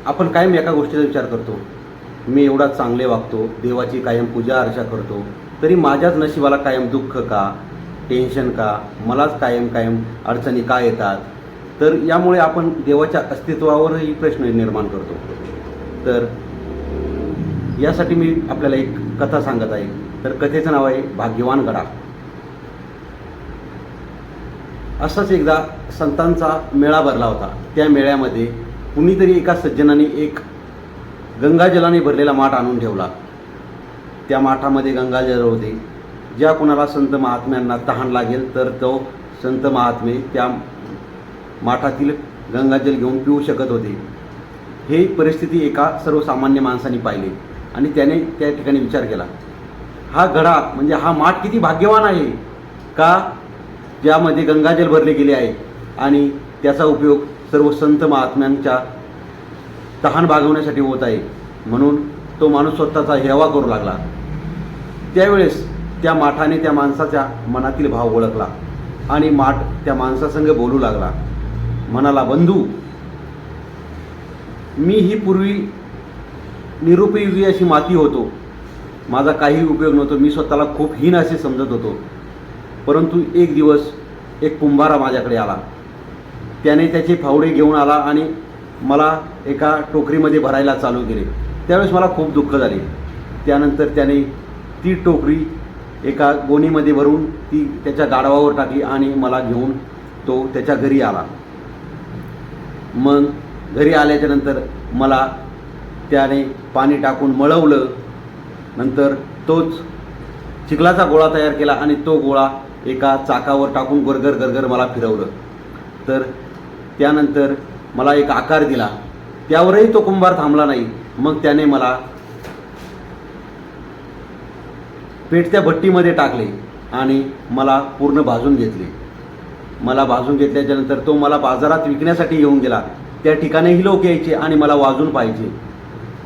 आपण कायम एका गोष्टीचा विचार करतो, मी एवढा चांगले वागतो, देवाची कायम पूजा अर्चा करतो, तरी माझ्याच नशिबाला कायम दुःख का, टेन्शन का, मलाच कायम कायम अडचणी का येतात. तर यामुळे आपण देवाच्या अस्तित्वावरही प्रश्न निर्माण करतो. तर यासाठी मी आपल्याला एक कथा सांगत आहे. तर कथेचं नाव आहे भाग्यवान गडा. असाच एकदा संतांचा मेळा भरला होता. त्या मेळ्यामध्ये कुणीतरी एका सज्जनाने एक गंगाजलाने भरलेला माठ आणून ठेवला. त्या माठामध्ये गंगाजल होते. ज्या कुणाला संत महात्म्यांना तहान लागेल तर तो संत महात्मे त्या माठातील गंगाजल घेऊन पिऊ शकत होते. ही परिस्थिती एका सर्वसामान्य माणसाने पाहिली आणि त्याने त्या ठिकाणी विचार केला, हा घडा म्हणजे हा माठ किती भाग्यवान आहे का, ज्यामध्ये गंगाजल भरले गेले आहे आणि त्याचा उपयोग सर्व संत महात्म्यांच्या तहान भागवण्यासाठी होत आहे. म्हणून तो माणूस स्वतःचा हेवा करू लागला. त्यावेळेस त्या माठाने त्या माणसाच्या मनातील भाव ओळखला आणि माठ त्या माणसासंग बोलू लागला. म्हणाला, बंधू, मी ही पूर्वी निरुपयोगी अशी माती होतो. माझा काही उपयोग नव्हतो. मी स्वतःला खूप हीन असे समजत होतो. परंतु एक दिवस एक कुंभारा माझ्याकडे आला. त्याने त्याचे फावडे घेऊन आला आणि मला एका टोकरीमध्ये भरायला चालू केले. त्यावेळेस मला खूप दुःख झाले. त्यानंतर त्याने ती टोकरी एका गोणीमध्ये भरून ती त्याच्या गाढवावर टाकली आणि मला घेऊन तो त्याच्या घरी आला. मग घरी आल्याच्यानंतर मला त्याने पाणी टाकून मळवलं. नंतर तोच चिखलाचा गोळा तयार केला आणि तो गोळा एका चाकावर टाकून गरगर गरगर मला फिरवलं. तर त्यानंतर मला एक आकार दिला. त्यावरही तो कुंभार थांबला नाही. मग त्याने मला पेटत्या भट्टीमध्ये टाकले आणि मला पूर्ण भाजून घेतले. मला भाजून घेतल्याच्यानंतर तो मला बाजारात विकण्यासाठी घेऊन गेला. त्या ठिकाणीही लोक यायचे आणि मला वाजून पाहायचे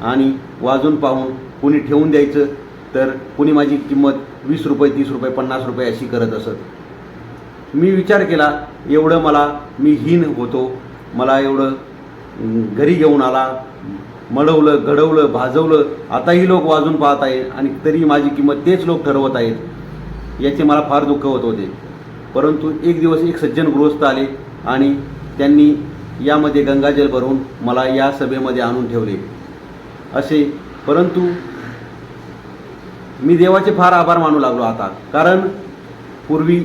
आणि वाजून पाहून कुणी ठेवून द्यायचं तर कुणी माझी किंमत 20 रुपये, 30 रुपये, 50 रुपये अशी करत असत. मी विचार केला, एवढं मी हीन होतो, मला एवढं घरी घेऊन आला, मळवलं, घडवलं, भाजवलं, आताही लोक वाजून पाहत आहेत आणि तरी माझी किंमत तेच लोक ठरवत आहेत. याचे मला फार दुःख होत होते. परंतु एक दिवस एक सज्जन गृहस्थ आले आणि त्यांनी यामध्ये गंगाजल भरून मला या सभेमध्ये आणून ठेवले असे. परंतु मी देवाचे फार आभार मानू लागलो आता. कारण पूर्वी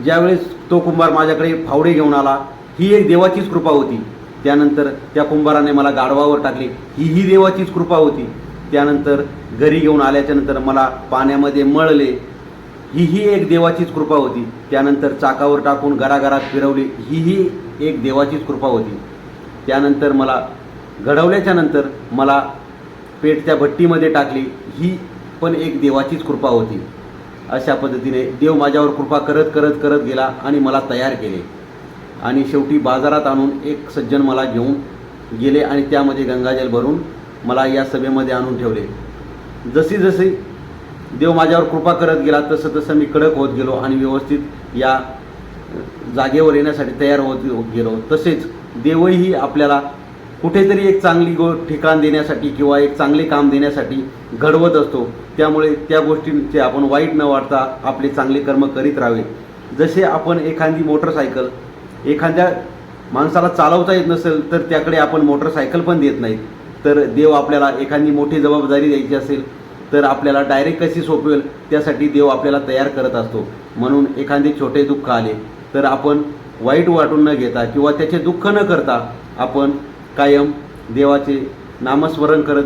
ज्यावेळेस तो कुंभार माझ्याकडे फावडे घेऊन आला, ही एक देवाचीच कृपा होती. त्यानंतर त्या कुंभाराने मला गाढवावर टाकले, ही देवाचीच कृपा होती. त्यानंतर घरी घेऊन आल्याच्यानंतर मला पाण्यामध्ये मळले, ही एक देवाचीच कृपा होती. त्यानंतर चाकावर टाकून घराघरात फिरवली, ही एक देवाचीच कृपा होती. त्यानंतर मला घडवल्याच्यानंतर मला पेटत्या भट्टीमध्ये टाकली, ही पण एक देवाचीच कृपा होती. अशा पद्धतीने देव माझ्यावर कृपा करत करत करत गेला आणि मला तयार केले आणि शेवटी बाजारात आणून एक सज्जन मला घेऊन गेले आणि त्यामध्ये गंगाजल भरून मला या सभेमध्ये आणून ठेवले. जशी जशी देव माझ्यावर कृपा करत गेला तसं तसं मी कडक होत गेलो आणि व्यवस्थित या जागेवर येण्यासाठी तयार होत गेलो. तसेच देवही आपल्याला कुठेतरी एक चांगली ठिकाण देण्यासाठी किंवा एक चांगले काम देण्यासाठी घडवत असतो. त्यामुळे त्या गोष्टींचे आपण वाईट न वाटता आपले चांगले कर्म करीत राहावे. जसे आपण एखादी मोटरसायकल एखाद्या माणसाला चालवता येत नसेल तर त्याकडे आपण मोटरसायकल पण देत नाहीत. तर देव आपल्याला एखादी मोठी जबाबदारी द्यायची असेल तर आपल्याला डायरेक्ट कशी सोपवेल त्यासाठी देव आपल्याला तयार करत असतो. म्हणून एखादे छोटे दुःख आले तर आपण वाईट वाटून न घेता किंवा त्याचे दुःख न करता आपण कायम देवाचे नामस्मरण करत